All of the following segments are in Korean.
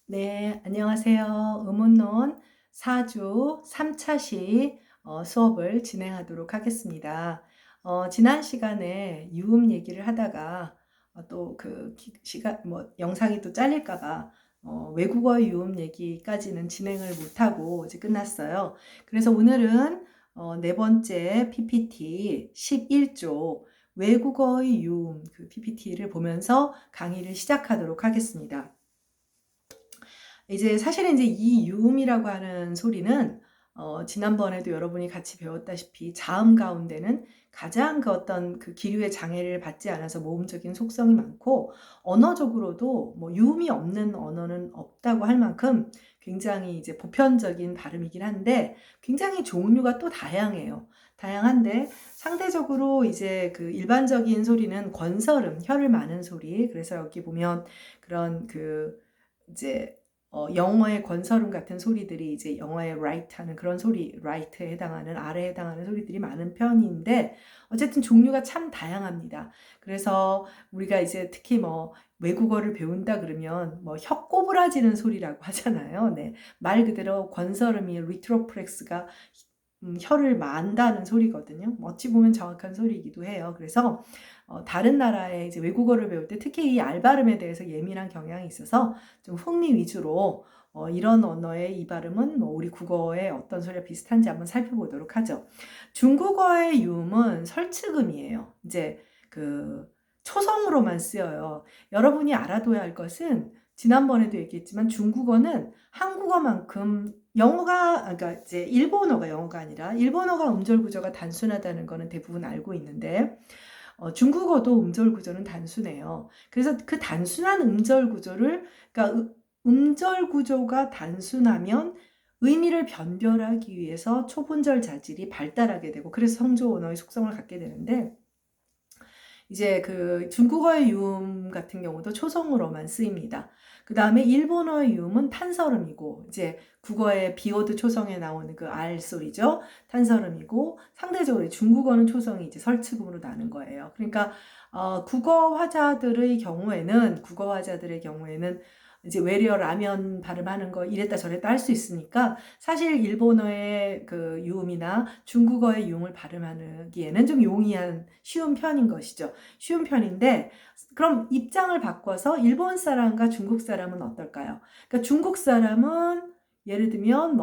네, 안녕하세요. 음운론 4주 3차시 수업을 진행하도록 하겠습니다. 지난 시간에 유음 얘기를 하다가 또 그 시간 영상이 또 잘릴까봐 외국어 유음 얘기까지는 진행을 못하고 이제 끝났어요. 그래서 오늘은 네 번째 PPT 11조 외국어의 유음 그 PPT를 보면서 강의를 시작하도록 하겠습니다. 이제 사실은 이제 이 유음이라고 하는 소리는 지난번에도 여러분이 같이 배웠다시피 자음 가운데는 가장 그 어떤 그 기류의 장애를 받지 않아서 모음적인 속성이 많고 언어적으로도 뭐 유음이 없는 언어는 없다고 할 만큼 굉장히 이제 보편적인 발음이긴 한데 굉장히 종류가 또 다양해요. 다양한데 상대적으로 이제 그 일반적인 소리는 권설음, 혀를 마는 소리. 그래서 여기 보면 그런 그 이제 영어의 권설음 같은 소리들이 이제 영어의 right 하는 그런 소리, right에 해당하는, R에 해당하는 소리들이 많은 편인데, 어쨌든 종류가 참 다양합니다. 그래서 우리가 이제 특히 뭐 외국어를 배운다 그러면 뭐 혀 꼬부라지는 소리라고 하잖아요. 네. 말 그대로 권설음이 리트로프렉스가 혀를 만다는 소리거든요. 어찌 보면 정확한 소리이기도 해요. 그래서 다른 나라의 이제 외국어를 배울 때 특히 이 알 발음에 대해서 예민한 경향이 있어서 좀 흥미 위주로 이런 언어의 이 발음은 뭐 우리 국어의 어떤 소리가 비슷한지 한번 살펴보도록 하죠. 중국어의 유음은 설치금이에요. 이제 그 초성으로만 쓰여요. 여러분이 알아둬야 할 것은 지난번에도 얘기했지만 중국어는 한국어만큼 그러니까 이제 일본어가 영어가 아니라 일본어가 음절 구조가 단순하다는 거는 대부분 알고 있는데 중국어도 음절 구조는 단순해요. 그래서 그 단순한 음절 구조를 그러니까 음절 구조가 단순하면 의미를 변별하기 위해서 초분절 자질이 발달하게 되고 그래서 성조 언어의 속성을 갖게 되는데 이제 그 중국어의 유음 같은 경우도 초성으로만 쓰입니다. 그 다음에 일본어의 유음은 탄설음이고 이제 국어의 비오드 초성에 나오는 그 R 소리죠. 탄설음이고 상대적으로 중국어는 초성이 이제 설치금으로 나는 거예요. 그러니까 국어 화자들의 경우에는 이제 외려 라면 발음하는 거 이랬다 저랬다 할 수 있으니까 사실 일본어의 그 유음이나 중국어의 유음을 발음하기에는 좀 용이한 쉬운 편인 것이죠. 쉬운 편인데 그럼 입장을 바꿔서 일본 사람과 중국 사람은 어떨까요? 그러니까 중국 사람은 예를 들면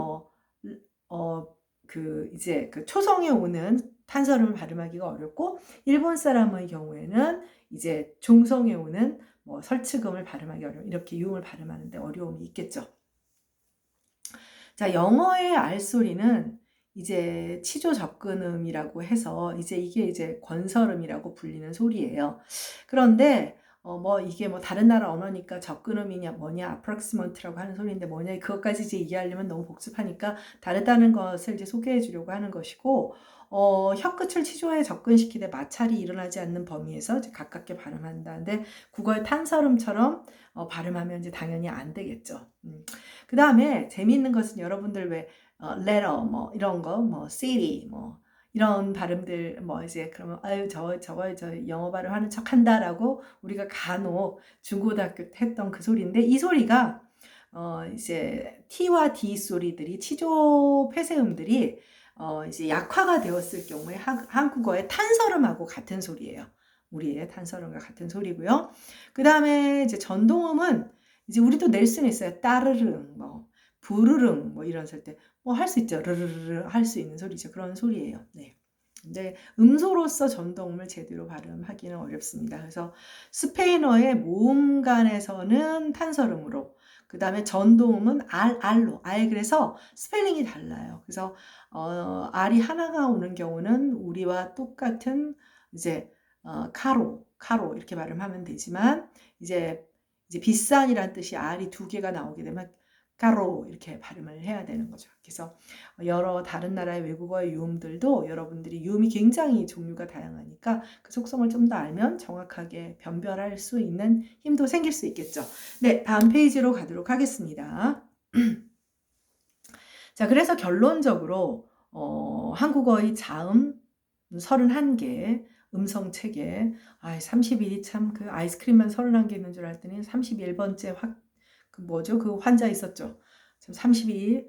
이제 그 초성에 오는 탄설음을 발음하기가 어렵고 일본 사람의 경우에는 이제 종성에 오는 뭐 설치금을 발음하기 어려워 이렇게 유음을 발음하는데 어려움이 있겠죠. 자, 영어의 R 소리는 이제 치조 접근음이라고 해서 이게 이제 권설음이라고 불리는 소리예요. 그런데 뭐 이게 뭐 다른 나라 언어니까 접근음이냐 뭐냐 approximate라고 하는 소리인데 뭐냐 그것까지 이제 이해하려면 너무 복잡하니까 다르다는 것을 이제 소개해 주려고 하는 것이고 혀끝을 치조에 접근시키되 마찰이 일어나지 않는 범위에서 이제 가깝게 발음한다는데 국어의 탄설음처럼 발음하면 이제 당연히 안 되겠죠. 그 다음에 재미있는 것은 여러분들 왜 letter 뭐 이런 거 뭐 city 뭐 이런 발음들 뭐 이제 그러면 아유 저 영어 발음하는 척 한다라고 우리가 간혹 중고등학교 때 했던 그 소리인데 이 소리가 이제 T와 D 소리들이 치조 폐쇄음들이 이제 약화가 되었을 경우에 한국어의 탄설음하고 같은 소리예요. 우리의 탄설음과 같은 소리고요. 그 다음에 이제 전동음은 이제 우리도 낼 수는 있어요. 따르릉, 뭐, 부르릉, 뭐 이런 쓸 때, 뭐 할 수 있죠. 르르르 할 수 있는 소리죠. 그런 소리예요. 네. 근데 음소로서 전동음을 제대로 발음하기는 어렵습니다. 그래서 스페인어의 모음간에서는 탄설음으로, 그 다음에 전동음은 R로, 그래서 스펠링이 달라요. 그래서, R이 하나가 오는 경우는 우리와 똑같은 이제, 카로, 이렇게 발음하면 되지만, 이제 비싼이란 뜻이 R이 두 개가 나오게 되면 까로 이렇게 발음을 해야 되는 거죠. 그래서 여러 다른 나라의 외국어의 유음들도 여러분들이 유음이 굉장히 종류가 다양하니까 그 속성을 좀 더 알면 정확하게 변별할 수 있는 힘도 생길 수 있겠죠. 네, 다음 페이지로 가도록 하겠습니다. 자, 그래서 결론적으로 한국어의 자음 31개, 음성 체계, 31이 참 그 아이스크림만 31개 있는 줄 알았더니 31번째 그 뭐죠? 그 환자 있었죠. 지금 32,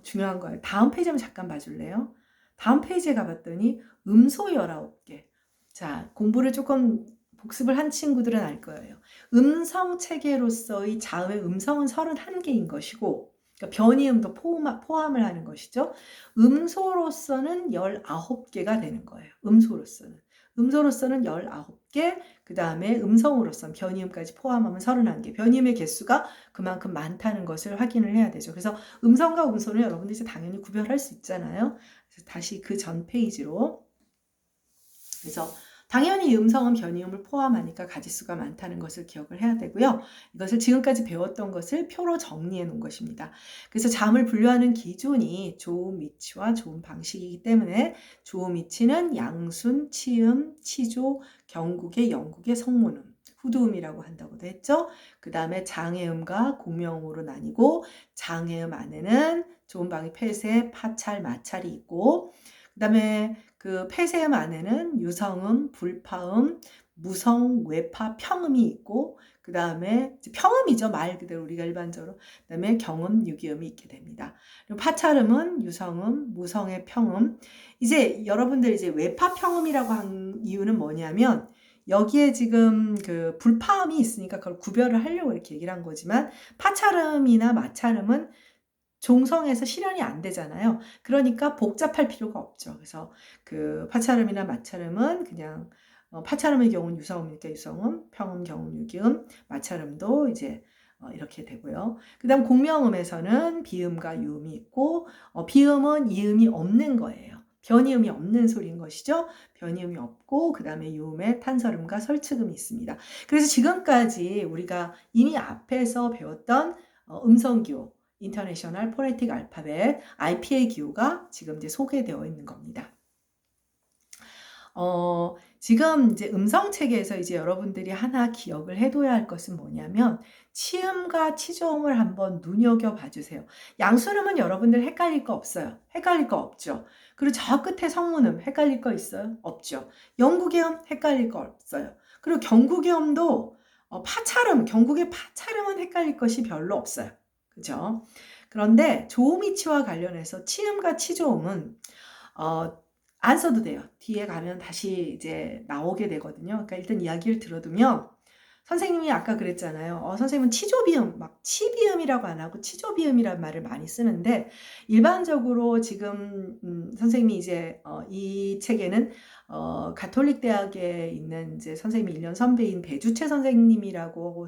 중요한 거예요. 다음 페이지 한번 잠깐 봐줄래요? 다음 페이지에 가봤더니 음소 19개. 자, 공부를 조금 복습을 한 친구들은 알 거예요. 음성 체계로서의 자음의 음성은 31개인 것이고, 그러니까 변이음도 포함을 하는 것이죠. 음소로서는 19개가 되는 거예요. 음소로서는. 음소로서는 19개, 그 다음에 음성으로서는 변이음까지 포함하면 31개. 변이음의 개수가 그만큼 많다는 것을 확인을 해야 되죠. 그래서 음성과 음소는 여러분들이 이제 당연히 구별할 수 있잖아요. 그래서 다시 그 전 페이지로. 그래서 당연히 음성은 변이음을 포함하니까 가지수가 많다는 것을 기억을 해야 되고요. 이것을 지금까지 배웠던 것을 표로 정리해 놓은 것입니다. 그래서 자음을 분류하는 기준이 조음, 위치와 조음 방식이기 때문에 조음, 위치는 양순, 치음, 치조, 경국의, 영국의 성모음, 후두음이라고 한다고도 했죠. 그 다음에 장애음과 공명음으로 나뉘고 장애음 안에는 조음방위, 폐쇄, 파찰, 마찰이 있고 그 다음에 그 폐쇄음 안에는 유성음, 불파음, 무성, 외파, 평음이 있고 그 다음에 평음이죠. 말 그대로 우리가 일반적으로. 그 다음에 경음, 유기음이 있게 됩니다. 그리고 파찰음은 유성음, 무성의 평음. 이제 여러분들 이제 외파 평음이라고 한 이유는 뭐냐면 여기에 지금 그 불파음이 있으니까 그걸 구별을 하려고 이렇게 얘기를 한 거지만 파찰음이나 마찰음은 종성에서 실현이 안 되잖아요. 그러니까 복잡할 필요가 없죠. 그래서 그 파찰음이나 마찰음은 그냥 파찰음의 경우는 유성음이니까 유성음, 평음, 경음, 유기음, 마찰음도 이제 이렇게 되고요. 그 다음 공명음에서는 비음과 유음이 있고 비음은 이음이 없는 거예요. 변이음이 없는 소리인 것이죠. 변이음이 없고 그 다음에 유음에 탄설음과 설측음이 있습니다. 그래서 지금까지 우리가 이미 앞에서 배웠던 음성기호 인터내셔널 포네틱 알파벳 IPA 기호가 지금 이제 소개되어 있는 겁니다. 지금 이제 음성 체계에서 이제 여러분들이 하나 기억을 해둬야 할 것은 뭐냐면 치음과 치조음을 한번 눈여겨 봐주세요. 양수음은 여러분들 헷갈릴 거 없어요. 헷갈릴 거 없죠. 그리고 저 끝에 성문음 헷갈릴 거 있어요? 없죠. 영국의음 헷갈릴 거 없어요. 그리고 경국의음도 파찰음, 경국의 파찰음은 헷갈릴 것이 별로 없어요. 그죠? 그런데 조음이치와 관련해서 치음과 치조음은 안 써도 돼요. 뒤에 가면 다시 이제 나오게 되거든요. 그러니까 일단 이야기를 들어두면 선생님이 아까 그랬잖아요. 선생님은 치조비음, 막 치비음이라고 안 하고 치조비음이라는 말을 많이 쓰는데 일반적으로 지금 선생님이 이제 이 책에는 가톨릭 대학에 있는 이제 선생님이 1년 선배인 배주채 선생님이라고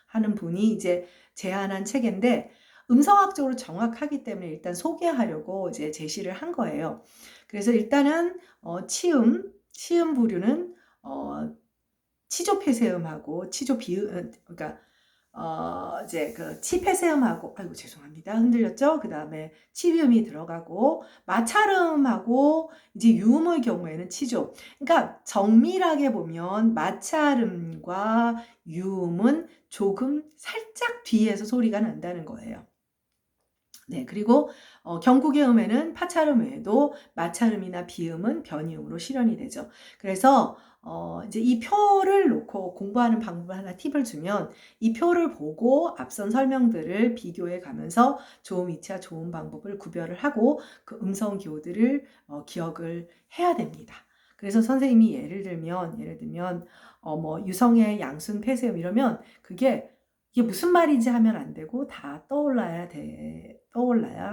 하는 분이 이제 제안한 책인데 음성학적으로 정확하기 때문에 일단 소개하려고 이제 제시를 한 거예요. 그래서 일단은 치음 부류는 치조 폐쇄음하고 치조 비음 그러니까 이제 그 치폐쇄음하고 아이고 죄송합니다. 흔들렸죠? 그다음에 치비음이 들어가고 마찰음하고 이제 유음의 경우에는 치조. 그러니까 정밀하게 보면 마찰음과 유음은 조금 살짝 뒤에서 소리가 난다는 거예요. 네, 그리고 경국의 음에는 파찰음 외에도 마찰음이나 비음은 변이음으로 실현이 되죠. 그래서 이제 이 표를 놓고 공부하는 방법을 하나 팁을 주면 이 표를 보고 앞선 설명들을 비교해 가면서 조음 위치와 조음 방법을 구별을 하고 그 음성 기호들을 기억을 해야 됩니다. 그래서 선생님이 예를 들면 뭐 유성의 양순 폐쇄음 이러면 그게 이게 무슨 말인지 하면 안 되고 다 떠올라야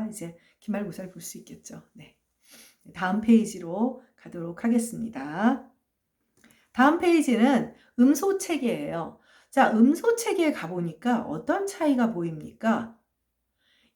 이제 기말고사를 볼 수 있겠죠. 네. 다음 페이지로 가도록 하겠습니다. 다음 페이지는 음소 체계예요. 자, 음소 체계에 가보니까 어떤 차이가 보입니까?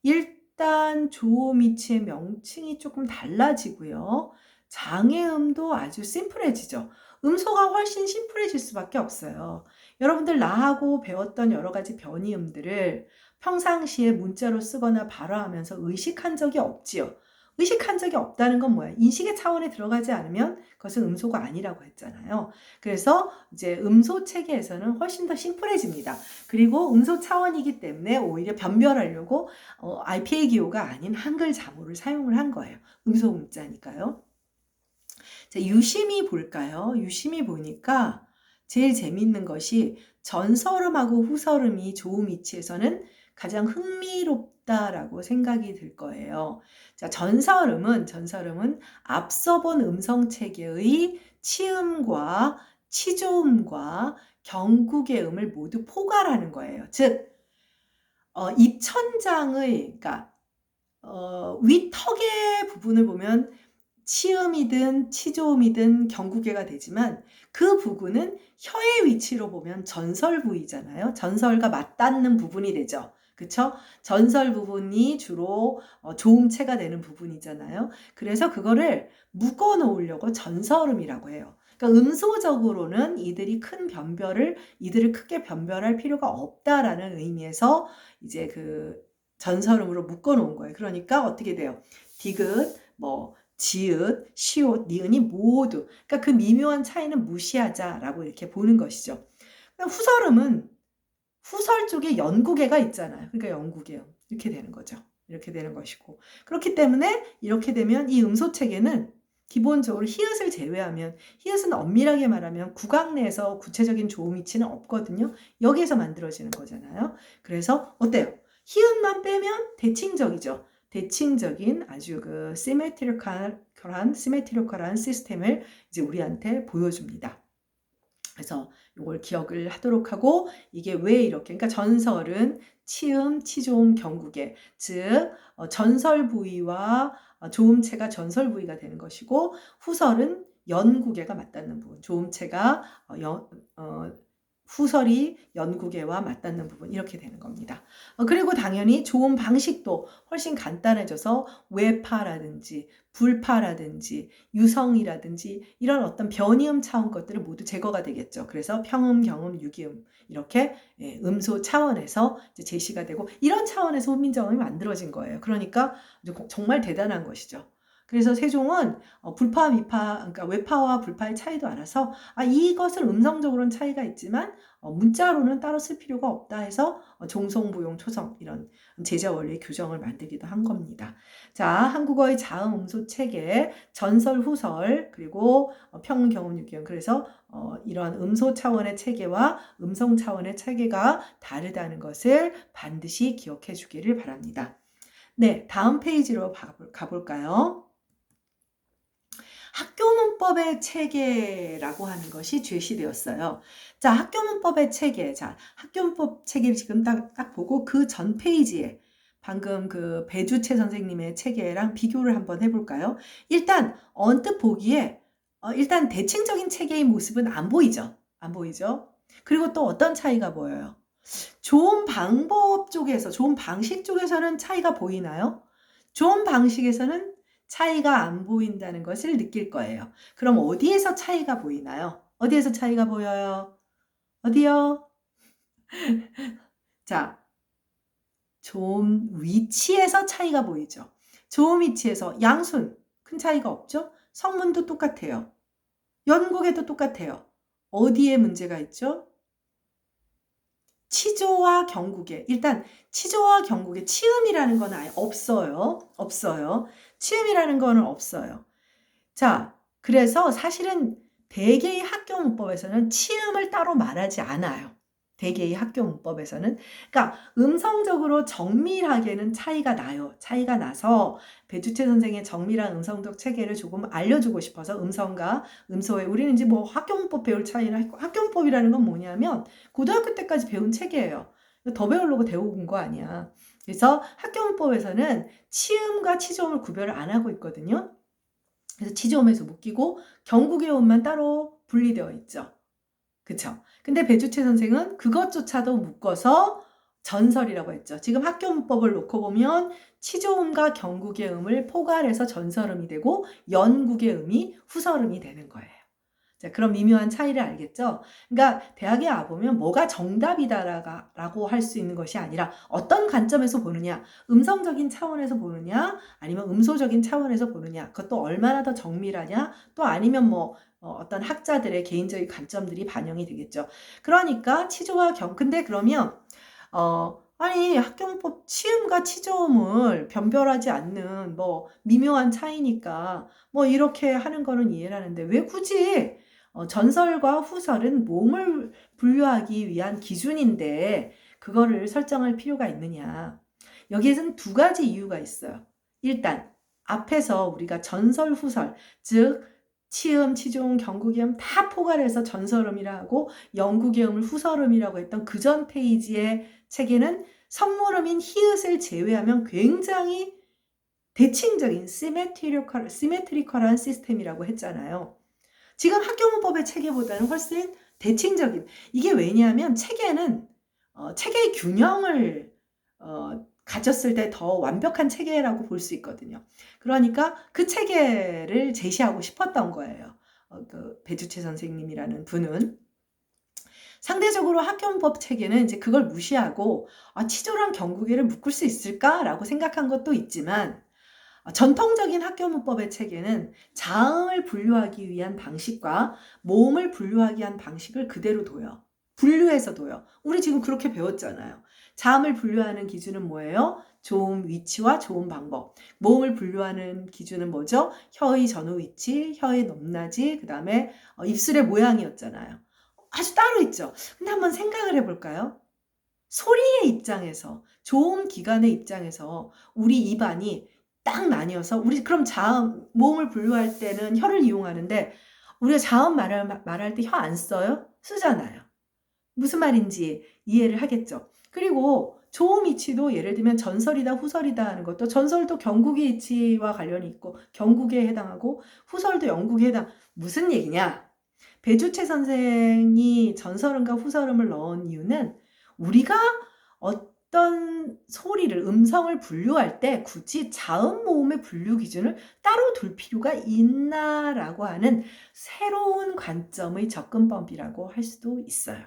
일단 조음 위치의 명칭이 조금 달라지고요. 장애음도 아주 심플해지죠. 음소가 훨씬 심플해질 수밖에 없어요. 여러분들 나하고 배웠던 여러 가지 변이음들을 평상시에 문자로 쓰거나 발화하면서 의식한 적이 없지요. 의식한 적이 없다는 건 뭐야? 인식의 차원에 들어가지 않으면 그것은 음소가 아니라고 했잖아요. 그래서 이제 음소 체계에서는 훨씬 더 심플해집니다. 그리고 음소 차원이기 때문에 오히려 변별하려고 IPA 기호가 아닌 한글 자모를 사용을 한 거예요. 음소 문자니까요. 자, 유심히 볼까요? 유심히 보니까 제일 재미있는 것이 전설음하고 후설음이 조음 위치에서는 가장 흥미롭다라고 생각이 들 거예요. 자, 전설음은 앞서 본 음성 체계의 치음과 치조음과 경국의 음을 모두 포괄하는 거예요. 즉, 입천장의, 그러니까 윗턱의 부분을 보면 치음이든 치조음이든 경국계가 되지만 그 부분은 혀의 위치로 보면 전설 부위잖아요. 전설과 맞닿는 부분이 되죠. 그쵸? 전설 부분이 주로 조음체가 되는 부분이잖아요. 그래서 그거를 묶어 놓으려고 전설음이라고 해요. 그러니까 음소적으로는 이들을 크게 변별할 필요가 없다라는 의미에서 이제 그 전설음으로 묶어 놓은 거예요. 그러니까 어떻게 돼요? 디귿, 지읒, 시옷, 니은이 모두, 그러니까 그 미묘한 차이는 무시하자라고 이렇게 보는 것이죠. 후설음은 후설 쪽에 연구계가 있잖아요. 그러니까 연구계음 이렇게 되는 거죠. 이렇게 되는 것이고, 그렇기 때문에 이렇게 되면 이 음소 체계는 기본적으로 히읗을 제외하면, 히읗은 엄밀하게 말하면 국악 내에서 구체적인 조음 위치는 없거든요. 여기에서 만들어지는 거잖아요. 그래서 어때요? 히읗만 빼면 대칭적이죠. 대칭적인 아주 그 시메트리컬한 시스템을 이제 우리한테 보여줍니다. 그래서 이걸 기억을 하도록 하고, 이게 왜 이렇게, 그러니까 전설은 치음, 치조음, 경국의, 즉 전설 부위와 조음체가 전설 부위가 되는 것이고, 후설은 연구계가 맞닿는 부분, 조음체가 후설이 연구계와 맞닿는 부분, 이렇게 되는 겁니다. 그리고 당연히 조음 방식도 훨씬 간단해져서 외파라든지 불파라든지 유성이라든지 이런 어떤 변이음 차원 것들은 모두 제거가 되겠죠. 그래서 평음, 경음, 유기음 이렇게 음소 차원에서 이제 제시가 되고, 이런 차원에서 훈민정음이 만들어진 거예요. 그러니까 정말 대단한 것이죠. 그래서 세종은 불파, 위파, 그러니까 외파와 불파의 차이도 알아서 이것을 음성적으로는 차이가 있지만 문자로는 따로 쓸 필요가 없다 해서 종성, 부용, 초성 이런 제자 원리 규정을 만들기도 한 겁니다. 자, 한국어의 자음, 음소 체계, 전설, 후설, 그리고 평음, 경음, 유기음. 그래서 이런 음소 차원의 체계와 음성 차원의 체계가 다르다는 것을 반드시 기억해 주기를 바랍니다. 네, 다음 페이지로 가볼까요? 학교문법의 체계라고 하는 것이 제시되었어요. 자, 학교문법의 체계. 자, 학교문법 체계를 지금 딱 보고 그 전 페이지에 방금 그 배주채 선생님의 체계랑 비교를 한번 해볼까요? 일단 언뜻 보기에 일단 대칭적인 체계의 모습은 안 보이죠? 안 보이죠? 그리고 또 어떤 차이가 보여요? 조음 방법 쪽에서, 조음 방식 쪽에서는 차이가 보이나요? 조음 방식에서는 차이가 안 보인다는 것을 느낄 거예요. 그럼 어디에서 차이가 보이나요? 어디에서 차이가 보여요? 어디요? 자, 조음 위치에서 차이가 보이죠. 조음 위치에서 양순 큰 차이가 없죠? 성문도 똑같아요. 연국에도 똑같아요. 어디에 문제가 있죠? 치조와 경국에, 일단 치조와 경국에 치음이라는 건 아예 없어요. 없어요. 치음이라는 거는 없어요. 자, 그래서 사실은 대개의 학교문법에서는 치음을 따로 말하지 않아요. 대개의 학교문법에서는. 그러니까 음성적으로 정밀하게는 차이가 나요. 차이가 나서 배주채 선생의 정밀한 음성적 체계를 조금 알려주고 싶어서 음성과 음소의, 우리는 이제 뭐 학교문법 배울 차이나, 학교문법이라는 건 뭐냐면 고등학교 때까지 배운 체계예요. 더 배우려고 배운 거 아니야. 그래서 학교문법에서는 치음과 치조음을 구별을 안 하고 있거든요. 그래서 치조음에서 묶이고 경국의 음만 따로 분리되어 있죠. 그쵸? 근데 배주채 선생은 그것조차도 묶어서 전설이라고 했죠. 지금 학교문법을 놓고 보면 치조음과 경국의 음을 포괄해서 전설음이 되고 연국의 음이 후설음이 되는 거예요. 자, 그런 미묘한 차이를 알겠죠? 그러니까 대학에 와보면 뭐가 정답이다라고 할 수 있는 것이 아니라 어떤 관점에서 보느냐, 음성적인 차원에서 보느냐, 아니면 음소적인 차원에서 보느냐, 그것도 얼마나 더 정밀하냐, 또 아니면 뭐 어떤 학자들의 개인적인 관점들이 반영이 되겠죠. 그러니까 근데 그러면 아니 학교문법 치음과 치조음을 변별하지 않는 뭐 미묘한 차이니까 뭐 이렇게 하는 거는 이해를 하는데 왜 굳이 전설과 후설은 모음을 분류하기 위한 기준인데 그거를 설정할 필요가 있느냐. 여기에는 두 가지 이유가 있어요. 일단 앞에서 우리가 전설, 후설, 즉 치음, 치중, 경구기음 다 포괄해서 전설음이라고 영구기음을 후설음이라고 했던 그 전 페이지의 책에는 성물음인 히읗을 제외하면 굉장히 대칭적인 시메트리컬한 시스템이라고 했잖아요. 지금 학교문법의 체계보다는 훨씬 대칭적인, 이게 왜냐하면 체계는 체계의 균형을 가졌을 때 더 완벽한 체계라고 볼 수 있거든요. 그러니까 그 체계를 제시하고 싶었던 거예요. 그 배주채 선생님이라는 분은. 상대적으로 학교문법 체계는 이제 그걸 무시하고 치조랑 경구계를 묶을 수 있을까라고 생각한 것도 있지만 전통적인 학교문법의 체계는 자음을 분류하기 위한 방식과 모음을 분류하기 위한 방식을 그대로 둬요. 분류해서 둬요. 우리 지금 그렇게 배웠잖아요. 자음을 분류하는 기준은 뭐예요? 조음 위치와 조음 방법. 모음을 분류하는 기준은 뭐죠? 혀의 전후 위치, 혀의 높낮이, 그 다음에 입술의 모양이었잖아요. 아주 따로 있죠. 근데 한번 생각을 해볼까요? 소리의 입장에서, 조음 기관의 입장에서 우리 입안이 딱 나뉘어서 우리 그럼 자음, 모음을 분류할 때는 혀를 이용하는데 우리가 자음 말할 때 혀 안 써요? 쓰잖아요. 무슨 말인지 이해를 하겠죠. 그리고 조음 이치도 예를 들면 전설이다 후설이다 하는 것도 전설도 경국의 이치와 관련이 있고 경국에 해당하고 후설도 영국에 해당. 무슨 얘기냐? 배주채 선생이 전설음과 후설음을 넣은 이유는 우리가 어떤 소리를, 음성을 분류할 때 굳이 자음, 모음의 분류 기준을 따로 둘 필요가 있나라고 하는 새로운 관점의 접근법이라고 할 수도 있어요.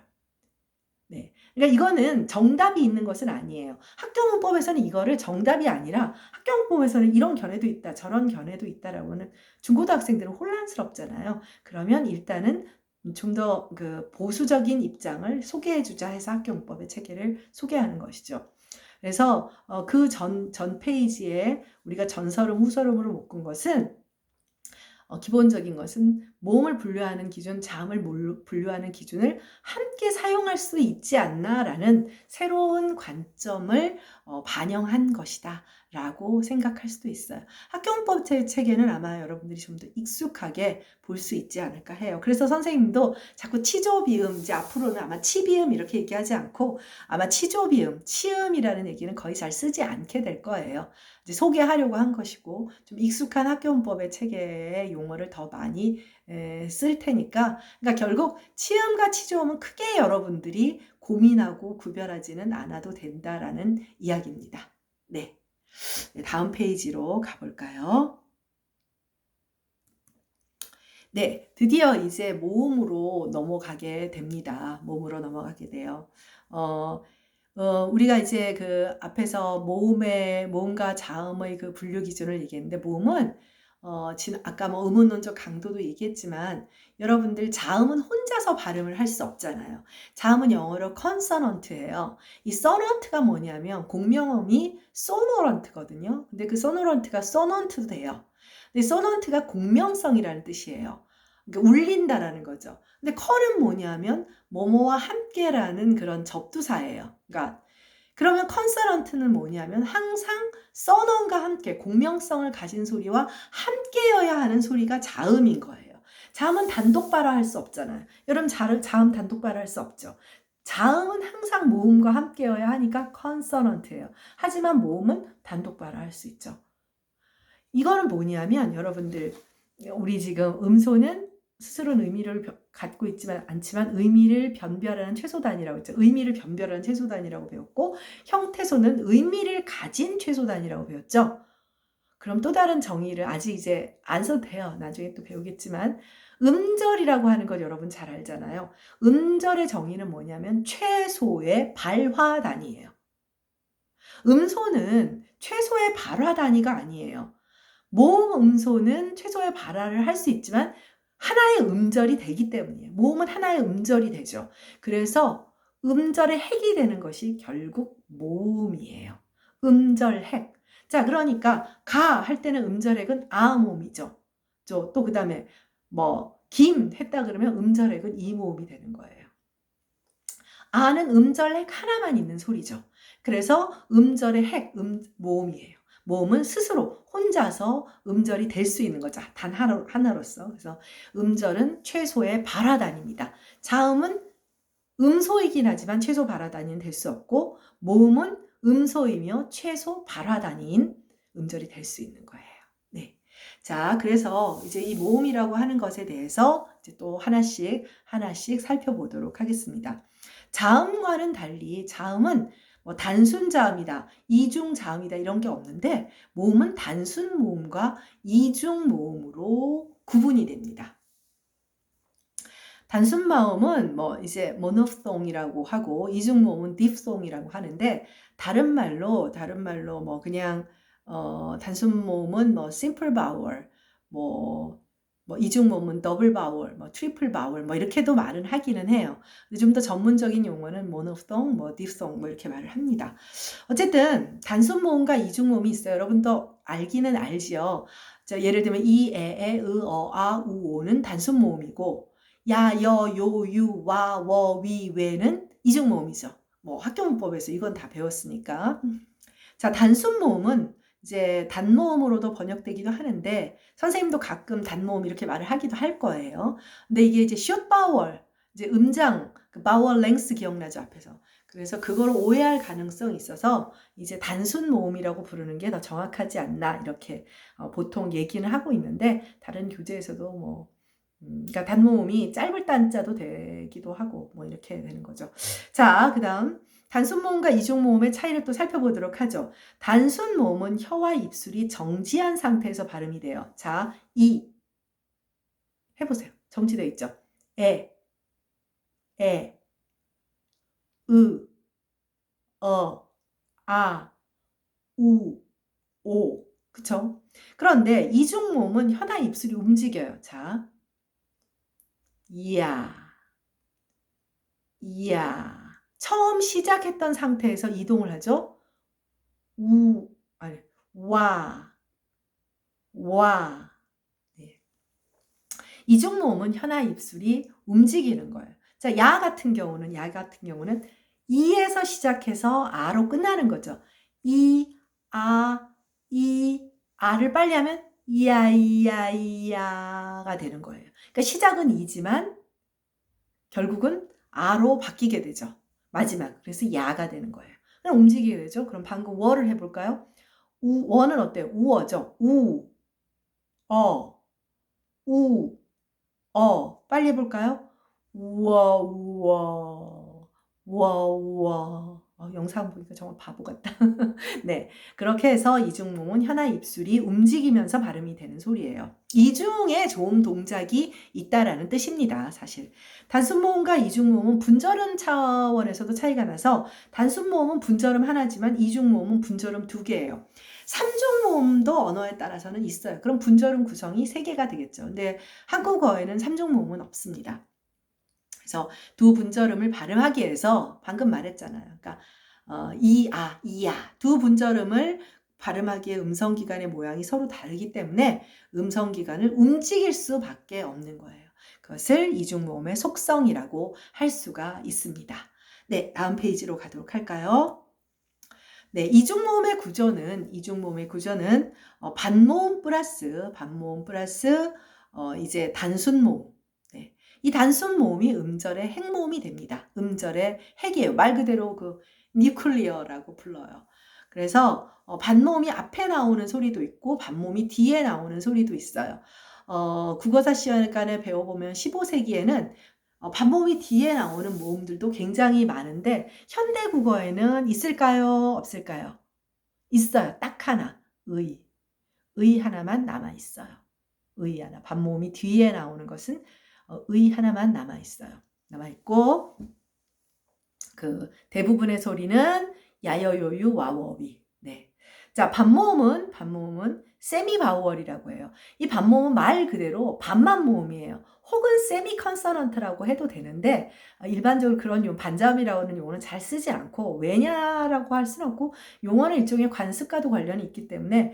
네. 그러니까 이거는 정답이 있는 것은 아니에요. 학교문법에서는 이거를 정답이 아니라 학교문법에서는 이런 견해도 있다, 저런 견해도 있다라고 하는 중고등학생들은 혼란스럽잖아요. 그러면 일단은 좀 더 그 보수적인 입장을 소개해주자 해서 학교문법의 체계를 소개하는 것이죠. 그래서 그 전 페이지에 우리가 전설음, 후설음으로 묶은 것은 기본적인 것은 모음을 분류하는 기준, 자음을 분류하는 기준을 함께 사용할 수 있지 않나라는 새로운 관점을 반영한 것이다 라고 생각할 수도 있어요. 학교문법 체계는 아마 여러분들이 좀 더 익숙하게 볼 수 있지 않을까 해요. 그래서 선생님도 자꾸 치조비음, 이제 앞으로는 아마 치비음 이렇게 얘기하지 않고 아마 치조비음, 치음이라는 얘기는 거의 잘 쓰지 않게 될 거예요. 이제 소개하려고 한 것이고 좀 익숙한 학교문법의 체계의 용어를 더 많이 쓸 테니까, 그러니까 결국 치음과 치조음은 크게 여러분들이 고민하고 구별하지는 않아도 된다라는 이야기입니다. 네, 다음 페이지로 가볼까요? 네, 드디어 이제 모음으로 넘어가게 됩니다. 모음으로 넘어가게 돼요. 우리가 이제 그 앞에서 모음과 자음의 그 분류 기준을 얘기했는데, 모음은 아까 뭐 음운론적 강도도 얘기했지만 여러분들 자음은 혼자서 발음을 할 수 없잖아요. 자음은 영어로 컨서넌트예요. 이 서넌트가 뭐냐면 공명음이 소노런트거든요. 근데 그 소노런트가 소넌트도 돼요. 근데 소넌트가 공명성이라는 뜻이에요. 그러니까 울린다라는 거죠. 근데 컬은 뭐냐면 뭐뭐와 함께라는 그런 접두사예요. 그러니까 그러면 컨서넌트는 뭐냐면 항상 서넌과 함께 공명성을 가진 소리와 함께여야 하는 소리가 자음인 거예요. 자음은 단독 발화할 수 없잖아요. 여러분 자음 단독 발화할 수 없죠. 자음은 항상 모음과 함께여야 하니까 컨서넌트예요. 하지만 모음은 단독 발화할 수 있죠. 이거는 뭐냐면 여러분들 우리 지금 음소는 스스로는 의미를 갖고 있지만 않지만 의미를 변별하는 최소단위라고 했죠. 의미를 변별하는 최소단위라고 배웠고 형태소는 의미를 가진 최소단위라고 배웠죠. 그럼 또 다른 정의를 아직 이제 안 써도 돼요. 나중에 또 배우겠지만 음절이라고 하는 걸 여러분 잘 알잖아요. 음절의 정의는 뭐냐면 최소의 발화 단위예요. 음소는 최소의 발화 단위가 아니에요. 모음 음소는 최소의 발화를 할 수 있지만 하나의 음절이 되기 때문이에요. 모음은 하나의 음절이 되죠. 그래서 음절의 핵이 되는 것이 결국 모음이에요. 음절 핵. 자, 그러니까 가 할 때는 음절 핵은 아모음이죠. 또 그다음에 뭐 김 했다 그러면 음절핵은 이 모음이 되는 거예요. 아는 음절핵 하나만 있는 소리죠. 그래서 음절의 핵, 모음이에요. 모음은 스스로 혼자서 음절이 될 수 있는 거죠. 단 하나로서. 그래서 음절은 최소의 발화단입니다. 자음은 음소이긴 하지만 최소 발화단위는 될 수 없고, 모음은 음소이며 최소 발화단위인 음절이 될 수 있는 거예요. 네. 자, 그래서 이제 이 모음이라고 하는 것에 대해서 이제 또 하나씩 살펴보도록 하겠습니다. 자음과는 달리 자음은 뭐 단순 자음이다, 이중 자음이다 이런 게 없는데, 모음은 단순 모음과 이중 모음으로 구분이 됩니다. 단순 모음은 뭐 이제 모노송이라고 하고, 이중 모음은 딥송이라고 하는데, 다른 말로 뭐 그냥 단순 모음은 뭐 심플 바울, 뭐 이중 모음은 더블 바울, 뭐 트리플 바울, 뭐 이렇게도 말은 하기는 해요. 근데 좀 더 전문적인 용어는 모노송, 뭐 딥송 뭐 이렇게 말을 합니다. 어쨌든 단순 모음과 이중 모음이 있어요. 여러분도 알기는 알지요. 자, 예를 들면 이, 에, 으, 아, 우, 오는 단순 모음이고, 야, 여, 요, 유, 와, 워, 위, 왜는 이중 모음이죠. 뭐 학교문법에서 이건 다 배웠으니까. 자, 단순 모음은 이제 단모음으로도 번역되기도 하는데, 선생님도 가끔 단모음 이렇게 말을 하기도 할 거예요. 근데 이게 이제 숏 바월, 이제 음장, 그 바월 랭스 기억나죠, 앞에서. 그래서 그걸 오해할 가능성이 있어서 이제 단순 모음이라고 부르는 게 더 정확하지 않나, 이렇게 보통 얘기는 하고 있는데, 다른 교재에서도 뭐 그러니까 단모음이 짧을 단자도 되기도 하고 뭐 이렇게 되는 거죠. 자, 그다음 단순 모음과 이중 모음의 차이를 또 살펴보도록 하죠. 단순 모음은 혀와 입술이 정지한 상태에서 발음이 돼요. 자, 이 해보세요. 정지되어 있죠. 에, 으, 아, 우, 오. 그쵸? 그런데 이중 모음은 혀나 입술이 움직여요. 자, 이야, 처음 시작했던 상태에서 이동을 하죠. 아니, 와. 네. 이중 모음은 혀나 입술이 움직이는 거예요. 자, 야 같은 경우는 이에서 시작해서 아로 끝나는 거죠. 아를 빨리 하면 이야가 되는 거예요. 그러니까 시작은 이지만 결국은 아로 바뀌게 되죠. 마지막. 그래서 야가 되는 거예요. 그럼 움직이게 되죠. 그럼 방금 워를 해볼까요? 워는 어때요? 우어죠. 빨리 해볼까요? 우어. 영상 보니까 정말 바보 같다. 네, 그렇게 해서 이중모음은 혀나 입술이 움직이면서 발음이 되는 소리예요. 이중에 좋은 동작이 있다라는 뜻입니다, 사실. 단순모음과 이중모음은 분절음 차원에서도 차이가 나서, 단순모음은 분절음 하나지만 이중모음은 분절음 2개예요. 삼중모음도 언어에 따라서는 있어요. 그럼 분절음 구성이 3개가 되겠죠. 근데 한국어에는 삼중모음은 없습니다. 그래서 두 분절음을 발음하기 위해서 방금 말했잖아요. 그러니까 이야 두 분절음을 발음하기에 음성기관의 모양이 서로 다르기 때문에 음성기관을 움직일 수밖에 없는 거예요. 그것을 이중모음의 속성이라고 할 수가 있습니다. 네, 다음 페이지로 가도록 할까요? 네, 이중모음의 구조는 반모음 플러스 이제 단순모음. 네, 이 단순모음이 음절의 핵모음이 됩니다. 음절의 핵이에요. 말 그대로 그 뉴클리어라고 불러요. 그래서 반모음이 앞에 나오는 소리도 있고 반모음이 뒤에 나오는 소리도 있어요. 국어사 시간에 배워보면 15세기에는 반모음이 뒤에 나오는 모음들도 굉장히 많은데, 현대 국어에는 있을까요? 없을까요? 있어요. 딱 하나. 의 하나만 남아 있어요. 의 하나. 반모음이 뒤에 나오는 것은 의 하나만 남아 있어요. 남아 있고, 그 대부분의 소리는 야여요유 와워위. 네. 자, 반모음은 세미 바우얼이라고 해요. 이 반모음은 말 그대로 반만 모음이에요. 혹은 세미 컨서넌트라고 해도 되는데, 일반적으로 그런 반자음이라고 하는 용어는 잘 쓰지 않고, 왜냐라고 할 수는 없고, 용어는 일종의 관습과도 관련이 있기 때문에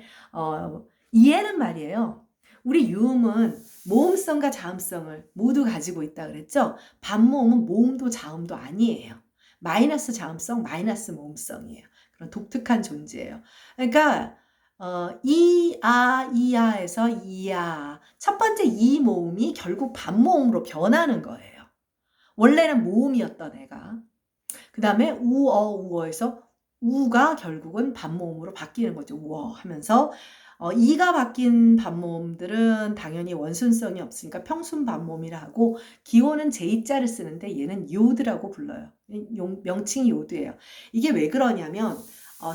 이해는 말이에요. 우리 유음은 모음성과 자음성을 모두 가지고 있다 그랬죠? 반모음은 모음도 자음도 아니에요. 마이너스 자음성, 마이너스 모음성이에요. 그런 독특한 존재예요. 그러니까 이아에서 이아. 첫 번째 이 모음이 결국 반모음으로 변하는 거예요. 원래는 모음이었던 애가. 그 다음에 우어에서 우가 결국은 반모음으로 바뀌는 거죠. 우어 하면서 이가 바뀐 반모음들은 당연히 원순성이 없으니까 평순 반모음이라 하고 기호는 J자를 쓰는데 얘는 요드라고 불러요. 명칭이 요드예요. 이게 왜 그러냐면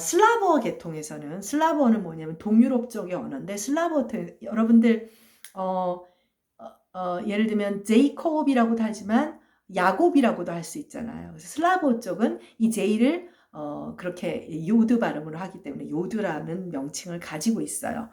슬라브어 계통에서는 슬라브어는 뭐냐면 동유럽 쪽의 언어인데 슬라브어 여러분들 예를 들면 제이콥이라고도 하지만 야곱이라고도 할 수 있잖아요. 그래서 슬라브어 쪽은 이 J를 그렇게 요드 발음으로 하기 때문에 요드라는 명칭을 가지고 있어요.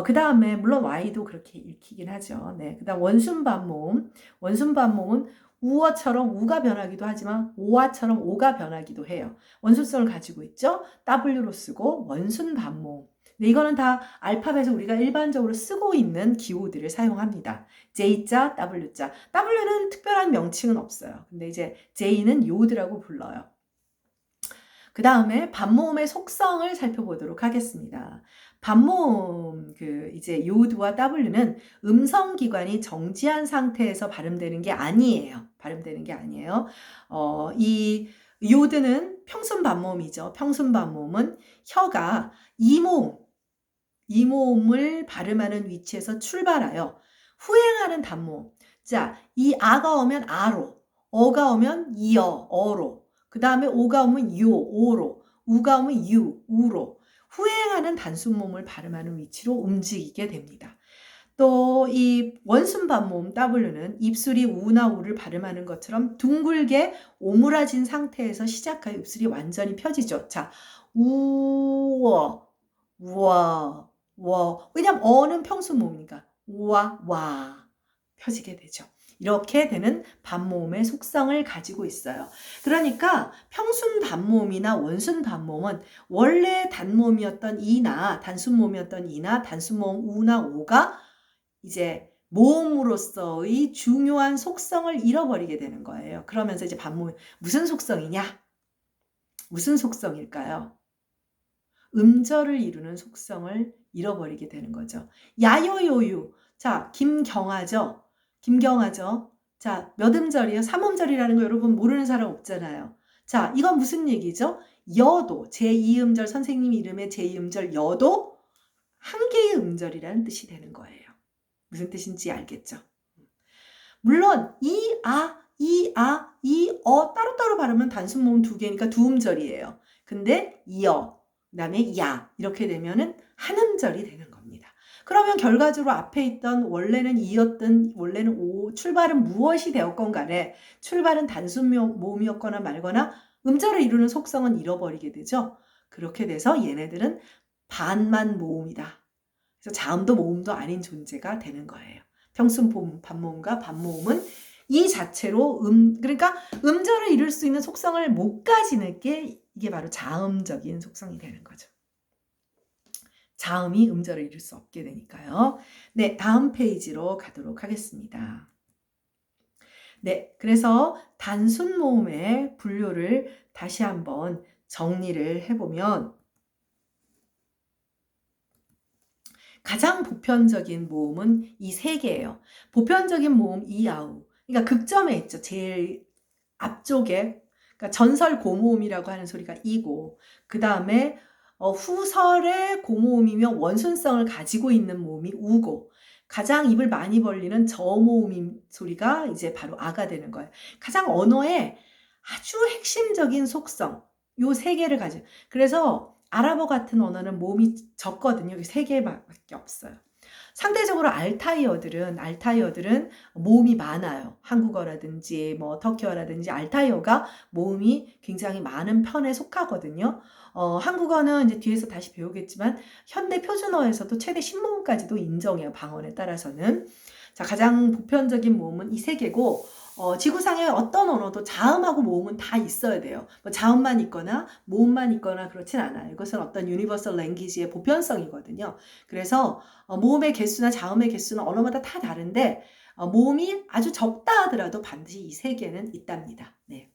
그 다음에 물론 Y도 그렇게 읽히긴 하죠. 네, 그 다음 원순 반모음. 원순 반모음은 우어처럼 우가 변하기도 하지만 오화처럼 오가 변하기도 해요. 원순성을 가지고 있죠. W로 쓰고 원순 반모음. 네, 이거는 다 알파벳에 우리가 일반적으로 쓰고 있는 기호들을 사용합니다. J자, W자. W는 특별한 명칭은 없어요. 근데 이제 J는 요드라고 불러요. 그 다음에 반모음의 속성을 살펴보도록 하겠습니다. 반모음, 이제 요드와 W는 음성기관이 정지한 상태에서 발음되는 게 아니에요. 발음되는 게 아니에요. 이 요드는 평순 반모음이죠. 평순 반모음은 혀가 이모음을 발음하는 위치에서 출발하여 후행하는 단모음. 자, 이 아가 오면 아로, 어가 오면 이어, 어로, 그 다음에 오가 오면 요, 오로, 우가 오면 유, 우로 후행하는 단순모음을 발음하는 위치로 움직이게 됩니다. 또 이 원순 반모음 W는 입술이 우나 우를 발음하는 것처럼 둥글게 오므라진 상태에서 시작하여 입술이 완전히 펴지죠. 자, 우어, 우와, 와. 왜냐면 어는 평순 모음이니까 우와, 와 펴지게 되죠. 이렇게 되는 반모음의 속성을 가지고 있어요. 그러니까 평순 반모음이나 원순 반모음은 원래 단모음이었던 이나 단순모음이었던 이나 단순모음 우나 오가 이제 모음으로서의 중요한 속성을 잃어버리게 되는 거예요. 그러면서 이제 반모음 무슨 속성이냐? 무슨 속성일까요? 음절을 이루는 속성을 잃어버리게 되는 거죠. 야요요유. 자, 김경아죠. 김경아죠. 자, 몇 음절이에요? 3음절이라는 거 여러분 모르는 사람 없잖아요. 자, 이건 무슨 얘기죠? 여도, 제2음절 선생님 이름의 제2음절 여도 한 개의 음절이라는 뜻이 되는 거예요. 무슨 뜻인지 알겠죠? 물론 이, 따로따로 발음은 단순 모음 두 개니까 두 음절이에요. 근데 이어, 그 다음에 야 이렇게 되면은 한 음절이 되는 겁니다. 그러면 결과적으로 앞에 있던 원래는 이었던 원래는 오 출발은 무엇이 되었건 간에 출발은 단순 모음이었거나 말거나 음절을 이루는 속성은 잃어버리게 되죠. 그렇게 돼서 얘네들은 반만 모음이다. 그래서 자음도 모음도 아닌 존재가 되는 거예요. 평순 반모음과 반모음은 이 자체로 그러니까 음절을 이룰 수 있는 속성을 못 가지는 게 이게 바로 자음적인 속성이 되는 거죠. 자음이 음절을 이룰 수 없게 되니까요. 네, 다음 페이지로 가도록 하겠습니다. 네, 그래서 단순 모음의 분류를 다시 한번 정리를 해보면 가장 보편적인 모음은 이 세 개예요. 보편적인 모음 이아우. 그러니까 극점에 있죠. 제일 앞쪽에 그러니까 전설 고모음이라고 하는 소리가 이고 그 다음에 후설의 고모음이며 원순성을 가지고 있는 모음이 우고 가장 입을 많이 벌리는 저모음 소리가 이제 바로 아가 되는 거예요. 가장 언어의 아주 핵심적인 속성 요 세 개를 가지고 그래서 아랍어 같은 언어는 모음이 적거든요. 여기 세 개밖에 없어요. 상대적으로 알타이어들은 모음이 많아요. 한국어라든지 뭐 터키어라든지 알타이어가 모음이 굉장히 많은 편에 속하거든요. 한국어는 이제 뒤에서 다시 배우겠지만 현대 표준어에서도 최대 10모음까지도 인정해요. 방언에 따라서는. 자, 가장 보편적인 모음은 이 세 개고 지구상의 어떤 언어도 자음하고 모음은 다 있어야 돼요. 뭐 자음만 있거나 모음만 있거나 그렇진 않아요. 이것은 어떤 유니버설 랭귀지의 보편성이거든요. 그래서 모음의 개수나 자음의 개수는 언어마다 다 다른데 모음이 아주 적다 하더라도 반드시 이 세 개는 있답니다. 네.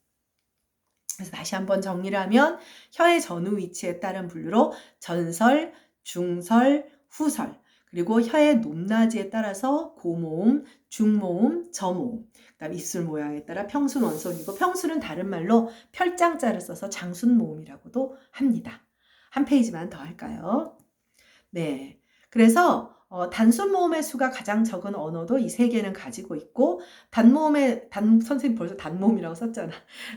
그래서 다시 한번 정리를 하면 혀의 전후 위치에 따른 분류로 전설, 중설, 후설, 그리고 혀의 높낮이에 따라서 고모음, 중모음, 저모음, 그다음 입술 모양에 따라 평순, 원손이고 평순은 다른 말로 별장자를 써서 장순모음이라고도 합니다. 한 페이지만 더 할까요? 네. 그래서 단순 모음의 수가 가장 적은 언어도 이 세 개는 가지고 있고 선생님 벌써 단모음이라고 썼잖아.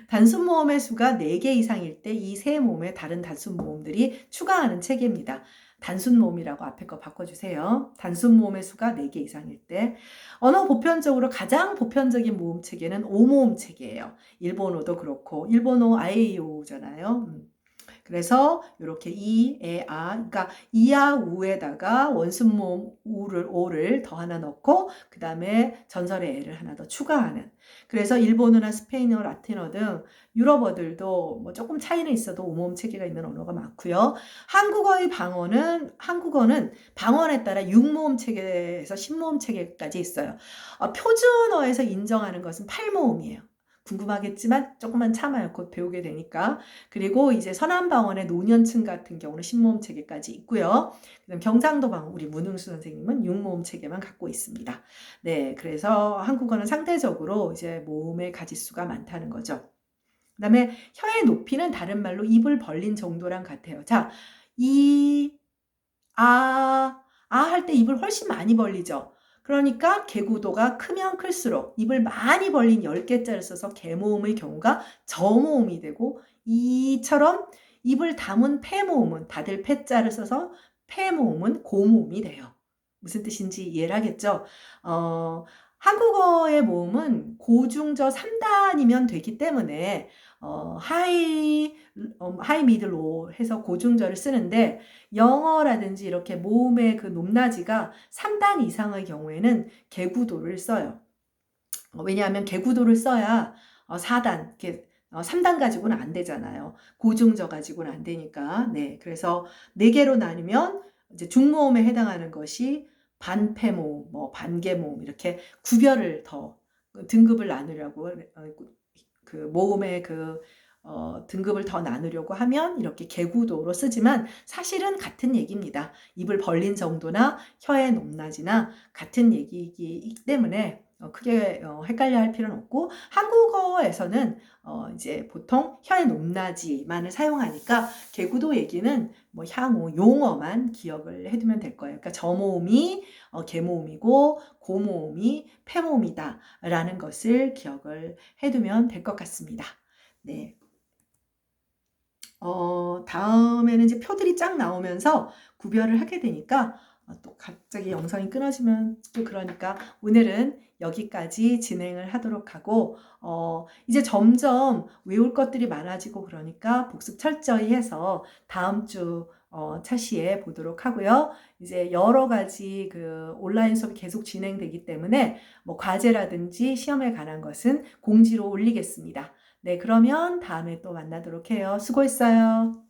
단순 모음의 수가 4개 이상일 때 이 세 모음에 다른 단순 모음들이 추가하는 체계입니다. 단순 모음이라고 앞에 거 바꿔주세요. 단순 모음의 수가 4개 이상일 때. 언어 보편적으로 가장 보편적인 모음 체계는 5모음 체계예요. 일본어도 그렇고 일본어 아에이오잖아요. 그래서 이렇게 이, 에, 아, 그러니까 이아 우에다가 원순모음 오를 더 하나 넣고 그 다음에 전설의 에를 하나 더 추가하는. 그래서 일본어나 스페인어, 라틴어 등 유럽어들도 뭐 조금 차이는 있어도 오모음 체계가 있는 언어가 많고요. 한국어는 방언에 따라 6모음 체계에서 10모음 체계까지 있어요. 표준어에서 인정하는 것은 8모음이에요. 궁금하겠지만 조금만 참아요. 곧 배우게 되니까. 그리고 이제 서남방언의 노년층 같은 경우는 10모음 체계까지 있고요. 그다음 경상도 방언 우리 문흥수 선생님은 6모음 체계만 갖고 있습니다. 네, 그래서 한국어는 상대적으로 이제 모음의 가지수가 많다는 거죠. 그다음에 혀의 높이는 다른 말로 입을 벌린 정도랑 같아요. 자, 이, 할 때 입을 훨씬 많이 벌리죠. 그러니까 개구도가 크면 클수록 입을 많이 벌린 10개자를 써서 개모음의 경우가 저모음이 되고 이처럼 입을 담은 폐모음은 다들 폐자를 써서 폐모음은 고모음이 돼요. 무슨 뜻인지 이해를 하겠죠? 한국어의 모음은 고중저 3단이면 되기 때문에 하이 미들 로 해서 고중저를 쓰는데 영어라든지 이렇게 모음의 그 높낮이가 3단 이상의 경우에는 개구도를 써요. 왜냐하면 개구도를 써야 4단, 이렇게 3단 가지고는 안 되잖아요. 고중저 가지고는 안 되니까. 네, 그래서 4개로 나누면 이제 중모음에 해당하는 것이 반패모음, 뭐 반개모음 이렇게 구별을 더 등급을 나누려고 그 모음의 등급을 더 나누려고 하면 이렇게 개구도로 쓰지만 사실은 같은 얘기입니다. 입을 벌린 정도나 혀의 높낮이나 같은 얘기이기 때문에 크게 헷갈려 할 필요는 없고 한국어에서는 이제 보통 혀의 높낮이만을 사용하니까 개구도 얘기는 뭐 향후 용어만 기억을 해두면 될 거예요. 그러니까 저모음이 개모음이고 고모음이 폐모음이다 라는 것을 기억을 해두면 될 것 같습니다. 네. 다음에는 이제 표들이 쫙 나오면서 구별을 하게 되니까 또 갑자기 영상이 끊어지면 또 그러니까 오늘은 여기까지 진행을 하도록 하고 이제 점점 외울 것들이 많아지고 그러니까 복습 철저히 해서 다음 주 차시에 보도록 하고요. 이제 여러 가지 그 온라인 수업이 계속 진행되기 때문에 뭐 과제라든지 시험에 관한 것은 공지로 올리겠습니다. 네, 그러면 다음에 또 만나도록 해요. 수고했어요.